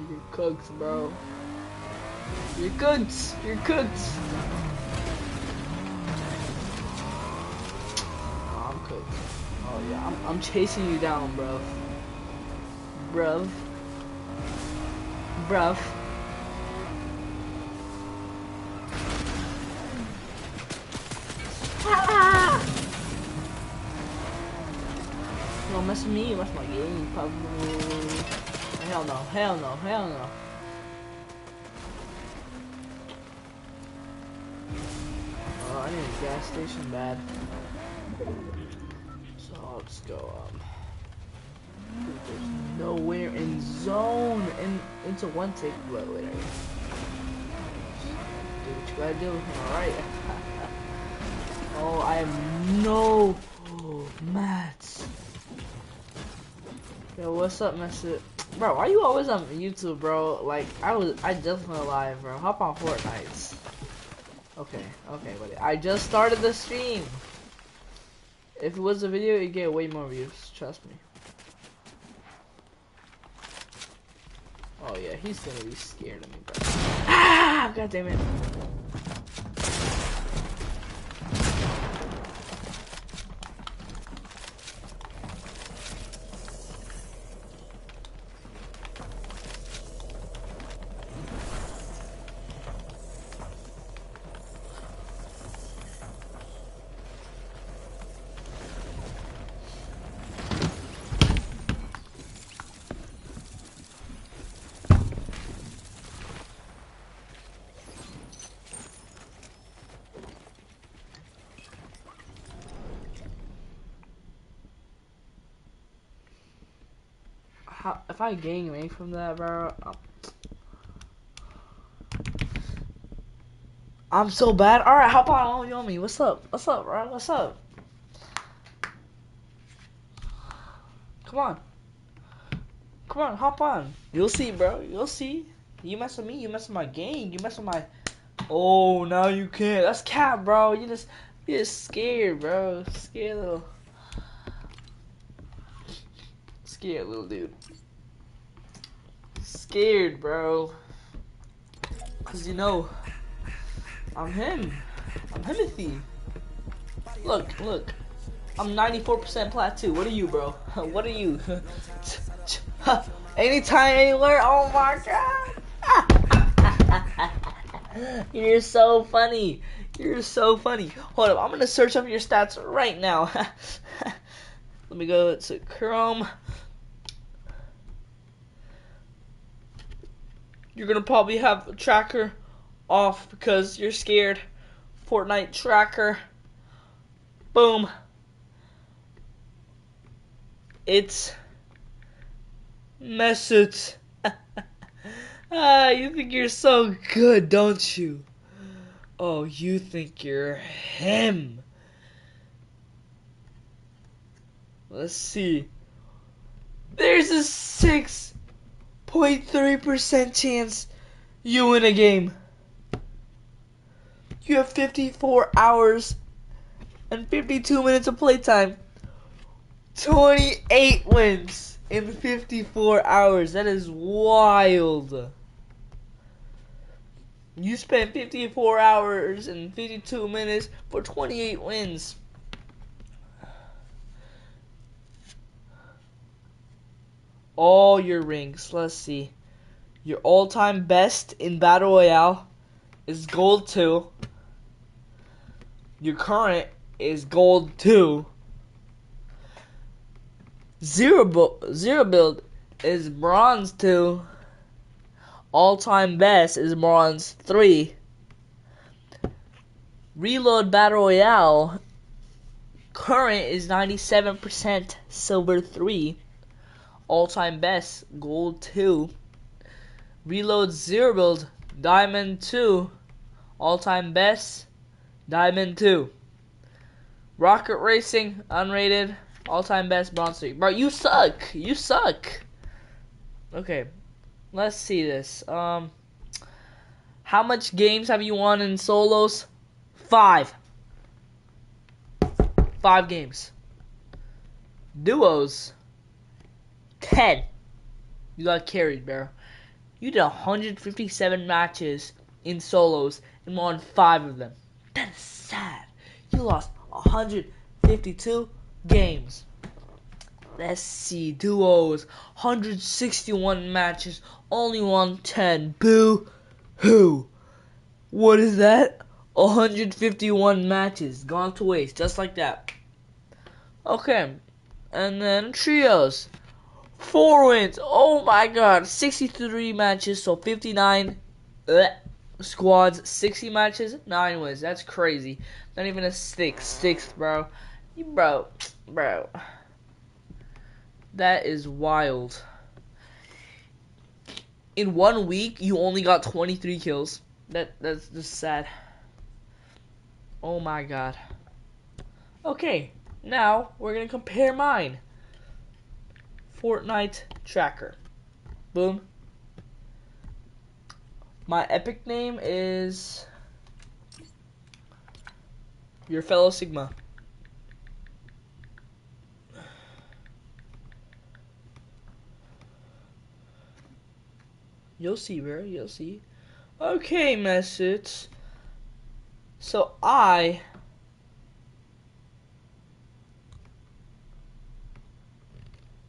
You're cooked, bro. You're cooked. You're cooked. Oh, I'm cooked. Oh yeah, I'm chasing you down, bro. Bruv. Bruv. Ah! Don't mess with me, mess with my game, Pablo. Hell no, hell no, hell no. Oh, I need a gas station bad. So I'll just go, dude, there's nowhere in zone, into one tick, but whatever. Do what you gotta do, alright. Oh, I have no mats. Yo, what's up, Mr. Bro, why you always on YouTube, bro? Like, I just went live, bro. Hop on Fortnite. Okay, buddy. I just started the stream. If it was a video, you'd get way more views. Trust me. Oh yeah, he's gonna be scared of me, bro. Ah! God damn it. If I gain rank from that, bro, I'm so bad. All right, hop on me. What's up? What's up, bro? What's up? Come on, hop on. You'll see, bro. You'll see. You mess with me, you mess with my game. You mess with my. Oh, now you can't. That's cap, bro. You're just scared, bro. Scared little dude. Scared, bro. Cause you know, I'm him. I'm Himothy. Look. I'm 94% plateau. What are you, bro? What are you? Anytime, anywhere. Oh my god. You're so funny. You're so funny. Hold up. I'm gonna search up your stats right now. Let me go to Chrome. You're gonna probably have a tracker off because you're scared. Fortnite tracker. Boom. It's message. You think you're so good, don't you? Oh, you think you're him. Let's see. There's a 6.3% chance you win a game. You have 54 hours and 52 minutes of playtime. 28 wins in 54 hours. That is wild. You spent 54 hours and 52 minutes for 28 wins. All your ranks. Let's see. Your all-time best in Battle Royale is Gold 2. Your current is Gold 2. Zero build is Bronze 2. All-time best is Bronze 3. Reload Battle Royale current is 97% Silver 3. All-time best Gold 2. Reload Zero build Diamond 2. All-time best Diamond 2. Rocket Racing unrated all-time best Bronze 3. Bro, you suck. You suck. Okay. Let's see this. How much games have you won in solos? 5. 5 games. Duos. 10. You got carried, bro. You did 157 matches in solos and won 5 of them. That is sad. You lost 152 games. Let's see. Duos. 161 matches. Only won 10. Boo hoo. What is that? 151 matches. Gone to waste. Just like that. Okay. And then trios. 4 wins. Oh my god. 63 matches. So 59 squads. 60 matches. 9 wins. That's crazy. Not even a sixth, bro. Bro. That is wild. In 1 week, you only got 23 kills. That's just sad. Oh my god. Okay, now we're gonna compare mine. Fortnite tracker. Boom. My epic name is Your Fellow Sigma. You'll see, bro. You'll see. Okay, message. So I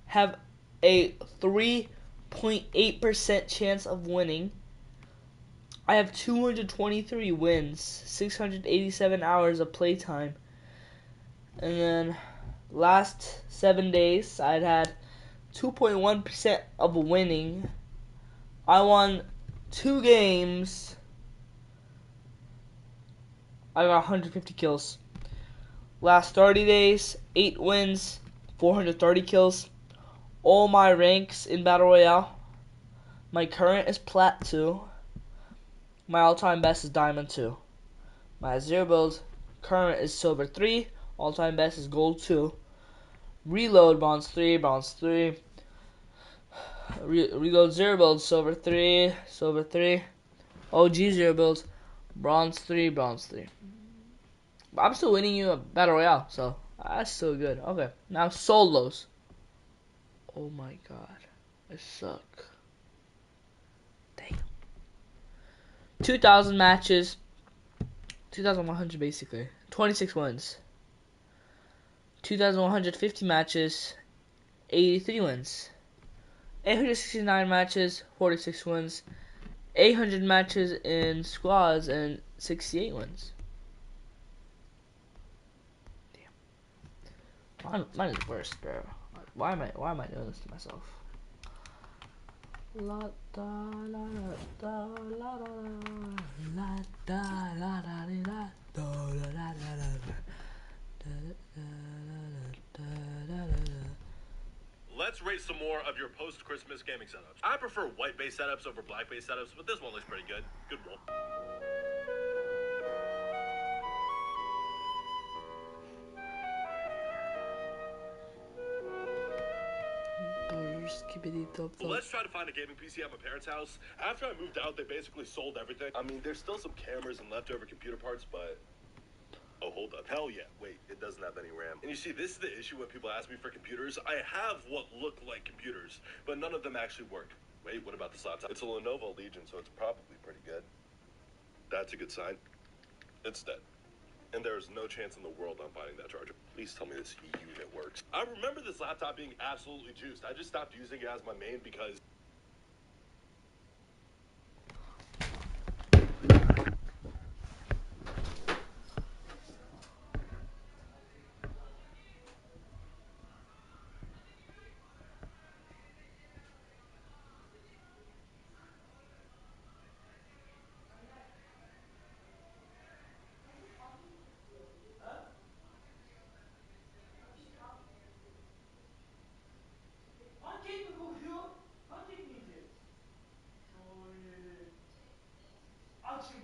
have a 3.8% chance of winning. I have 223 wins, 687 hours of playtime. And then last 7 days, I'd had 2.1% of winning. I won 2 games. I got 150 kills. Last 30 days, 8 wins, 430 kills. All my ranks in Battle Royale. My current is Plat 2. My all-time best is Diamond 2. My 0 build current is Silver 3. All-time best is Gold 2. Reload Bronze 3, Bronze 3. Reload 0 build Silver 3, Silver 3. OG 0 build Bronze 3, Bronze 3. I'm still winning you a Battle Royale, so that's still good. Okay, now solos. Oh my god, I suck. Damn. 2,000 matches. 2,100 basically. 26 wins. 2,150 matches. 83 wins. 869 matches. 46 wins. 800 matches in squads and 68 wins. Damn. Mine is worse, bro. Why am I doing this to myself? La da la da la da la da la da la da la da la. Let's rate some more of your post-Christmas gaming setups. I prefer white-based setups over black-based setups, but this one looks pretty good. Good roll. Let's try to find a gaming PC at my parents' house. After I moved out, they basically sold everything. I mean, there's still some cameras and leftover computer parts, but... Oh, hold up. Hell yeah. Wait, it doesn't have any RAM. And you see, this is the issue when people ask me for computers. I have what look like computers, but none of them actually work. Wait, what about this laptop? It's a Lenovo Legion, so it's probably pretty good. That's a good sign. It's dead. And there is no chance in the world I'm finding that charger. Please tell me this unit works. I remember this laptop being absolutely juiced. I just stopped using it as my main because... Açım.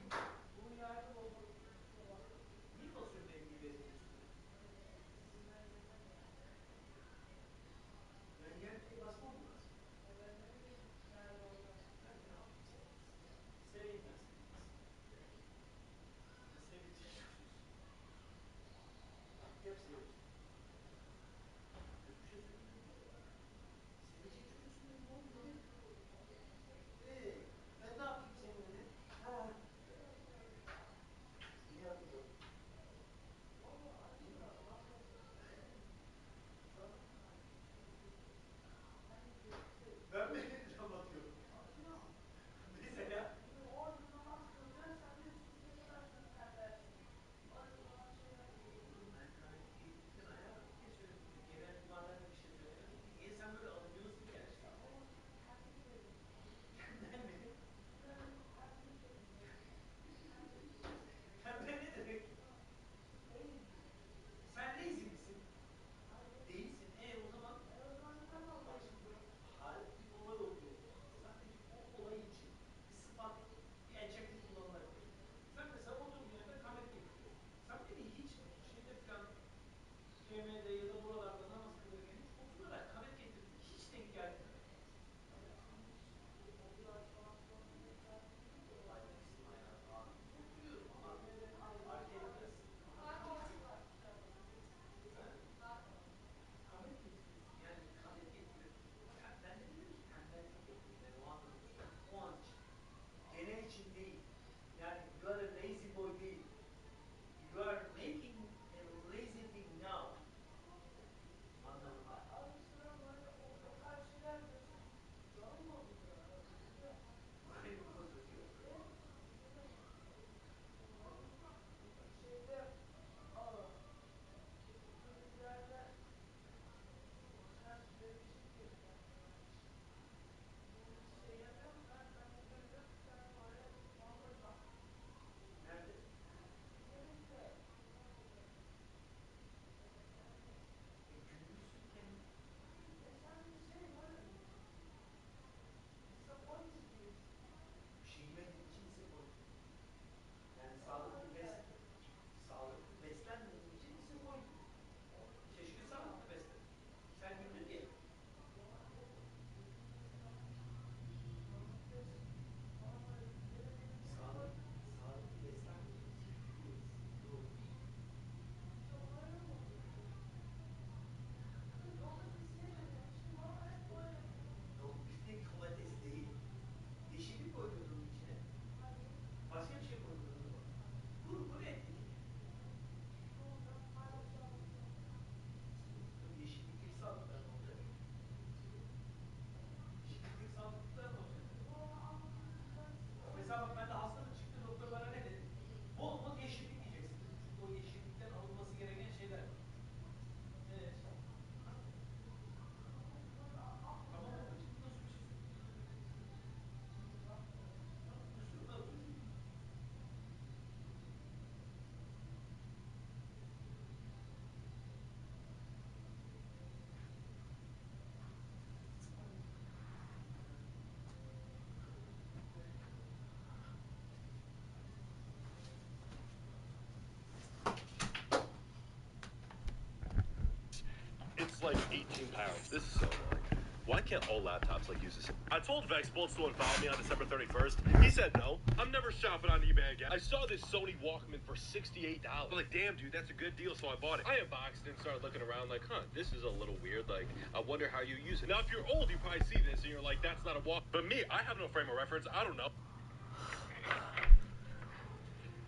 18 pounds. This is so annoying. Why can't all laptops use this? I told Vexbolts to unfollow me on December 31st. He said no. I'm never shopping on eBay again. I saw this Sony Walkman for $68. I'm like, damn, dude, that's a good deal, so I bought it. I unboxed it and started looking around like, this is a little weird. I wonder how you use it. Now, if you're old, you probably see this and you're like, that's not a walk. But me, I have no frame of reference. I don't know.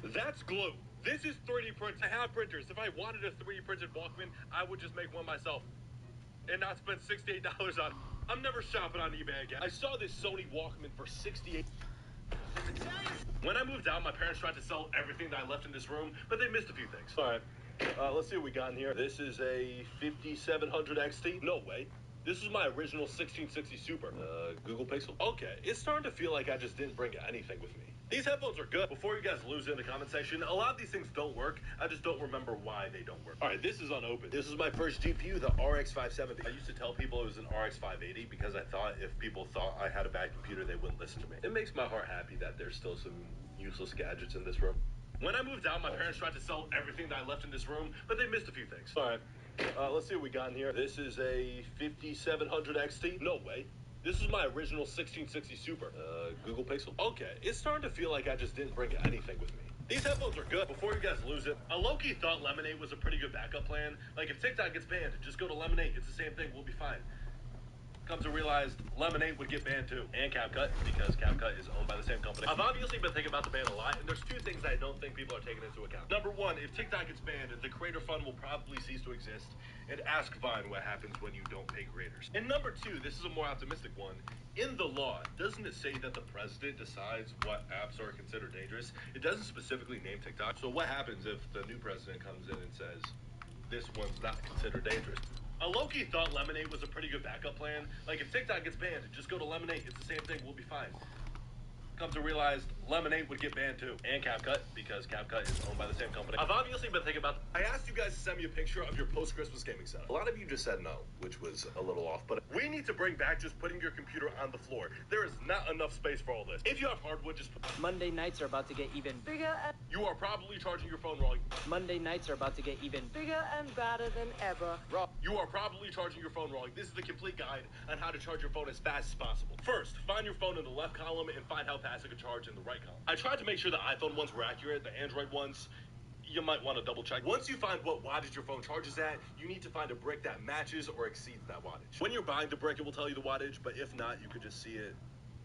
That's glue. This is 3D print. I have printers. If I wanted a 3D printed Walkman, I would just make one myself and not spend $68 on it. I'm never shopping on eBay again. I saw this Sony Walkman for $68. When I moved out, my parents tried to sell everything that I left in this room, but they missed a few things. All right, let's see what we got in here. This is a 5700 XT. No way. This is my original 1660 Super. Google Pixel. Okay, it's starting to feel like I just didn't bring anything with me. These headphones are good. Before you guys lose it in the comment section, a lot of these things don't work. I just don't remember why they don't work. All right, this is unopened. This is my first GPU, the RX 570. I used to tell people it was an RX 580 because I thought if people thought I had a bad computer, they wouldn't listen to me. It makes my heart happy that there's still some useless gadgets in this room. When I moved out, my parents tried to sell everything that I left in this room, but they missed a few things. All right, let's see what we got in here. This is a 5700 XT. No way. This is my original 1660 Super. Google Pixel. Okay, it's starting to feel like I just didn't bring anything with me. These headphones are good. Before you guys lose it, I low-key thought Lemonade was a pretty good backup plan. If TikTok gets banned, just go to Lemonade. It's the same thing. We'll be fine. Come to realize Lemonade would get banned too, and CapCut, because CapCut is owned by the same company. I've obviously been thinking about the ban a lot, and there's two things I don't think people are taking into account. Number one, if TikTok gets banned, the creator fund will probably cease to exist, and ask Vine what happens when you don't pay creators. And number two, this is a more optimistic one. In the law, doesn't it say that the president decides what apps are considered dangerous? It doesn't specifically name TikTok. So what happens if the new president comes in and says, this one's not considered dangerous? I low-key thought Lemonade was a pretty good backup plan. If TikTok gets banned, just go to Lemonade. It's the same thing. We'll be fine. Come to realize Lemonade would get banned too, and CapCut, because CapCut is owned by the same company. I've obviously been thinking about. I asked you guys to send me a picture of your post-Christmas gaming setup. A lot of you just said no, which was a little off, but we need to bring back just putting your computer on the floor. There is not enough space for all this. If you have hardwood, just Monday nights are about to get even bigger and you are probably charging your phone wrong. Monday nights are about to get even bigger and badder than ever. You are probably charging your phone wrong. This is the complete guide on how to charge your phone as fast as possible. First, find your phone in the left column and find how fast it can charge in the right column. I tried to make sure the iPhone ones were accurate. The Android ones, you might want to double check. Once you find what wattage your phone charges at, you need to find a brick that matches or exceeds that wattage. When you're buying the brick, it will tell you the wattage, but if not, you could just see it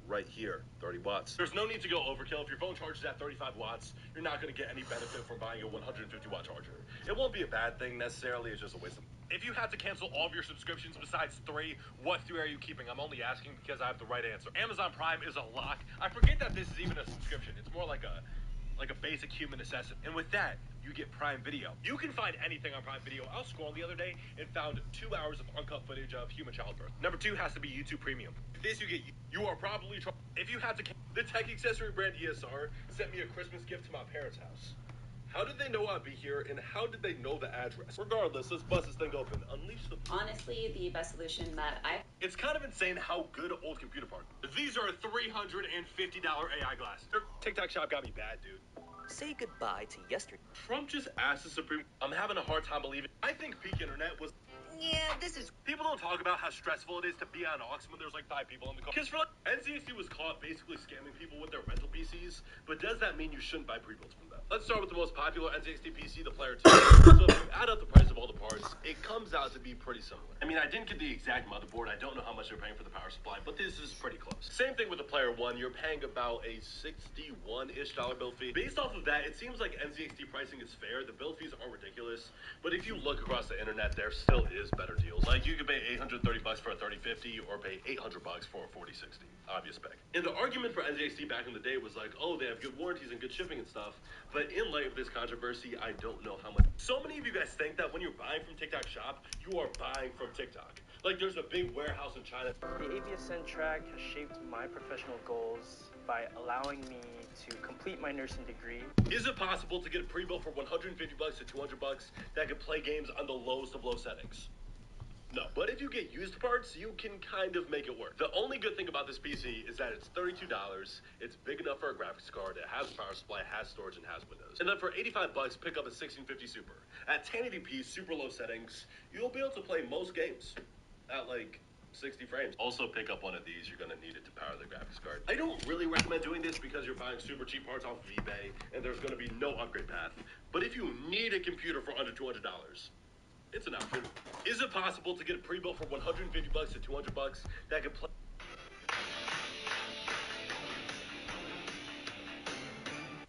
right here, 30 watts. There's no need to go overkill. If your phone charges at 35 watts, you're not going to get any benefit from buying a 150 watt charger. It won't be a bad thing necessarily, it's just a waste of. If you have to cancel all of your subscriptions besides 3, what 3 are you keeping? I'm only asking because I have the right answer. Amazon Prime is a lock. I forget that this is even a subscription. It's more like a basic human necessity. And with that, you get Prime Video. You can find anything on Prime Video. I was scrolling the other day and found 2 hours of uncut footage of human childbirth. Number 2 has to be YouTube Premium. This you get. You are probably if you have to. The tech accessory brand ESR sent me a Christmas gift to my parents' house. How did they know I'd be here, and how did they know the address? Regardless, let's bust this thing open. Unleash the. Honestly, the best solution that It's kind of insane how good old computer parts. These are $350 AI glasses. Their TikTok shop got me bad, dude. Say goodbye to yesterday. Trump just asked the Supreme. I'm having a hard time believing. I think peak internet was. Yeah, this is. People don't talk about how stressful it is to be on aux when there's 5 people in the car. Because NZXT was caught basically scamming people with their rental PCs, but does that mean you shouldn't buy pre-builds from them? Let's start with the most popular NZXT PC, the Player 2. So if you add up the price of all the parts, it comes out to be pretty similar. I mean, I didn't get the exact motherboard. I don't know how much they're paying for the power supply, but this is pretty close. Same thing with the Player 1. You're paying about a $61-ish build fee. Based off of that, it seems like NZXT pricing is fair. The build fees are ridiculous, but if you look across the internet, there still is better deals. You could pay $830 for a 3050 or pay $800 for a 4060. Obvious spec. And the argument for NZXT back in the day was oh, they have good warranties and good shipping and stuff. But in light of this controversy, I don't know how much. So many of you guys think that when you're buying from TikTok Shop, you are buying from TikTok. There's a big warehouse in China. The AVSN track has shaped my professional goals by allowing me to complete my nursing degree. Is it possible to get a pre-built for $150 to $200 that could play games on the lowest of low settings? No, but if you get used parts, you can kind of make it work. The only good thing about this PC is that it's $32, it's big enough for a graphics card, it has power supply, has storage, and has Windows. And then for $85, pick up a 1650 Super. At 1080p, super low settings, you'll be able to play most games. at like 60 frames. Also pick up one of these, you're gonna need it to power the graphics card. I don't really recommend doing this because you're buying super cheap parts off of eBay and there's gonna be no upgrade path. But if you need a computer for under $200, it's an option. Is it possible to get a pre-built for 150 bucks to 200 bucks that could play?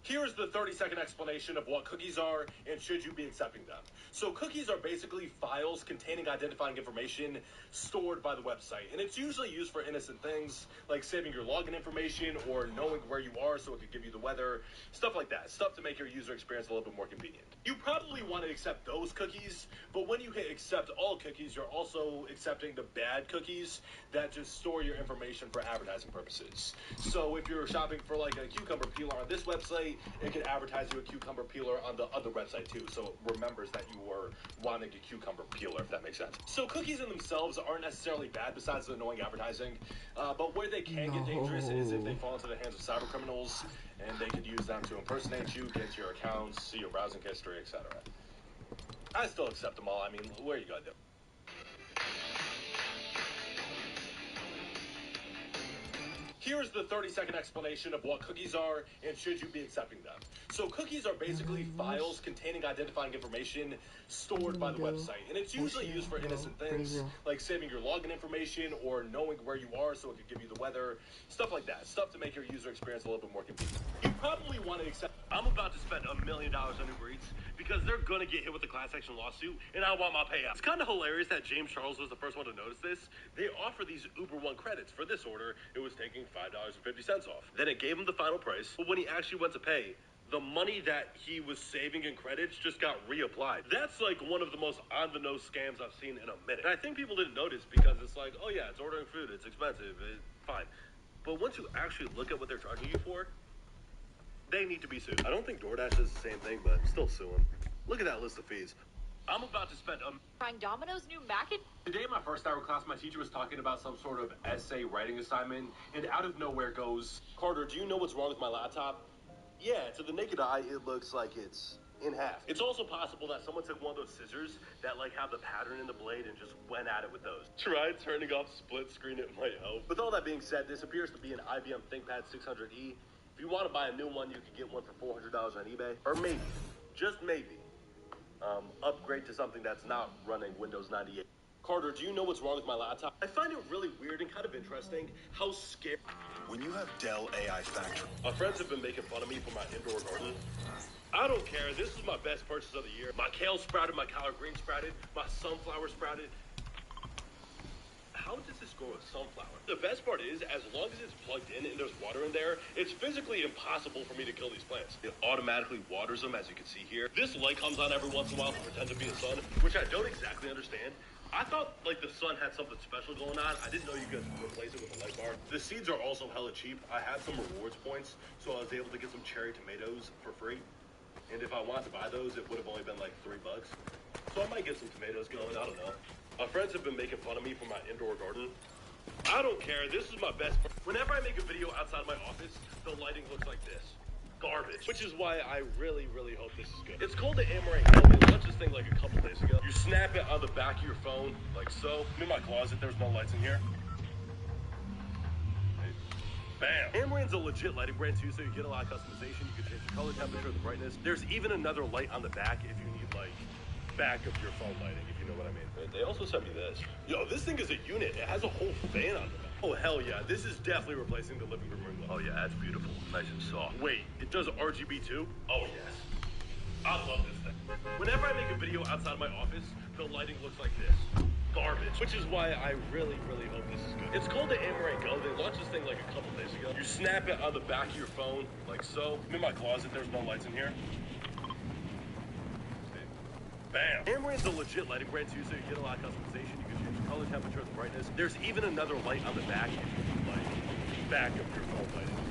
Here's the 30-second explanation of what cookies are and should you be accepting them. So cookies are basically files containing identifying information stored by the website. And it's usually used for innocent things like saving your login information or knowing where you are so it could give you the weather, stuff like that. Stuff to make your user experience a little bit more convenient. You probably want to accept those cookies, but when you hit accept all cookies, you're also accepting the bad cookies that just store your information for advertising purposes. So if you're shopping for like a cucumber peeler on this website, it could advertise you a cucumber peeler on the other website too, so it remembers that you were wanting a cucumber peeler, if that makes sense. So cookies in themselves aren't necessarily bad besides the annoying advertising, but where they can get dangerous is if they fall into the hands of cyber criminals, and they could use them to impersonate you, get to your accounts, see your browsing history, etc. I still accept them all. I mean, what are you gonna do? Here's the 30-second explanation of what cookies are and should you be accepting them. So cookies are basically files containing identifying information stored by the website. And it's usually used for innocent things like saving your login information or knowing where you are so it could give you the weather, stuff like that. Stuff to make your user experience a little bit more convenient. You probably want to accept... I'm about to spend $1 million on Uber Eats because they're going to get hit with a class action lawsuit and I want my payout. It's kind of hilarious that James Charles was the first one to notice this. They offer these Uber One credits. For this order, it was taking $5.50 off. Then it gave him the final price, but when he actually went to pay, the money that he was saving in credits just got reapplied. That's like one of the most on-the-nose scams I've seen in a minute. And I think people didn't notice because it's like, oh yeah, it's ordering food, it's expensive, it's fine. But once you actually look at what they're charging you for, they need to be sued. I don't think DoorDash does the same thing, but still sue them. Look at that list of fees. I'm about to spend Trying Domino's new mac and... Today in my first hour class, my teacher was talking about some sort of essay writing assignment, and out of nowhere goes, Carter, do you know what's wrong with my laptop? Yeah, to the naked eye, it looks like it's in half. It's also possible that someone took one of those scissors that like have the pattern in the blade and just went at it with those. Try turning off split screen, it might help. With all that being said, this appears to be an IBM ThinkPad 600E. If you want to buy a new one, you could get one for $400 on eBay. Or maybe, just maybe, upgrade to something that's not running Windows 98. Carter, do you know what's wrong with my laptop? I find it really weird and kind of interesting how scared... When you have Dell AI Factory. My friends have been making fun of me for my indoor garden. I don't care. This is my best purchase of the year. My kale sprouted, my collard green sprouted, my sunflower sprouted. How does this grow a sunflower? The best part is, as long as it's plugged in and there's water in there, it's physically impossible for me to kill these plants. It automatically waters them, as you can see here. This light comes on every once in a while to pretend to be a sun, which I don't exactly understand. I thought like the sun had something special going on. I didn't know you could replace it with a light bar. The seeds are also hella cheap. I had some rewards points, so I was able to get some cherry tomatoes for free. And if I wanted to buy those, it would have only been like $3. So I might get some tomatoes going, I don't know. My friends have been making fun of me for my indoor garden. I don't care, this is my best. Whenever I make a video outside of my office, the lighting looks like this. Garbage. Which is why I really, really hope this is good. It's called the Amaranth Go. They launched this thing like a couple days ago. You snap it on the back of your phone, like so. In my closet, there's no lights in here. Bam. Amaranth's a legit lighting brand too, so you get a lot of customization. You can change the color, temperature, the brightness. There's even another light on the back if you need like back of your phone lighting, if you know what I mean. They also sent me this. Yo, this thing is a unit. It has a whole fan on the back. Oh, hell yeah. This is definitely replacing the living room ring light. Oh, yeah, that's beautiful. Nice and soft. Wait, it does RGB too? Oh, yes. I love this thing. Whenever I make a video outside of my office, the lighting looks like this. Garbage. Which is why I really, really hope this is good. It's called the Amaranth Go. They launched this thing like a couple days ago. You snap it on the back of your phone, like so. In my closet, there's no lights in here. Bam. Amaranth's a legit lighting brand too, so you get a lot of customization. You can change the color, temperature, the brightness. There's even another light on the back if you need like back of your phone lighting.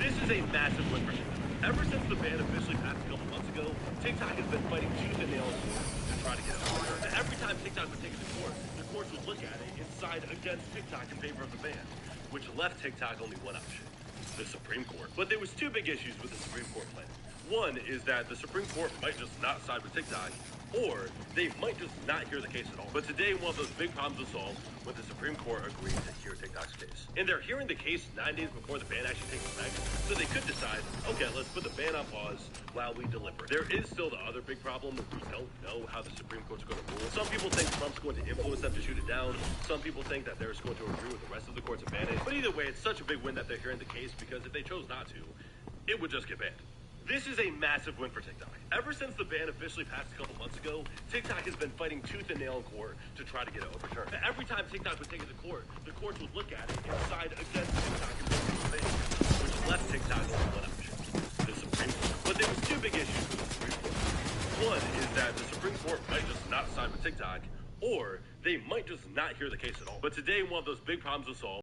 This is a massive win for TikTok. Ever since the ban officially passed a couple months ago, TikTok has been fighting tooth and nail to try to get it harder. And every time TikTok would take it to court, the courts would look at it and side against TikTok in favor of the ban, which left TikTok only one option: the Supreme Court. But there was two big issues with the Supreme Court plan. One is that the Supreme Court might just not side with TikTok, or they might just not hear the case at all. But today, one of those big problems was solved when the Supreme Court agreed to hear TikTok's case. And they're hearing the case 9 days before the ban actually takes effect, so they could decide, okay, let's put the ban on pause while we deliberate. There is still the other big problem that we don't know how the Supreme Court's going to rule. Some people think Trump's going to influence them to shoot it down. Some people think that they're just going to agree with the rest of the courts and ban it. But either way, it's such a big win that they're hearing the case, because if they chose not to, it would just get banned. This is a massive win for TikTok. Ever since the ban officially passed a couple months ago, TikTok has been fighting tooth and nail in court to try to get it overturned. Every time TikTok would take it to court, the courts would look at it and decide against TikTok and make it ban, which left TikTok only one option, the Supreme Court. But there was two big issues with the Supreme Court. One is that the Supreme Court might just not side with TikTok, or they might just not hear the case at all. But today, one of those big problems was solved.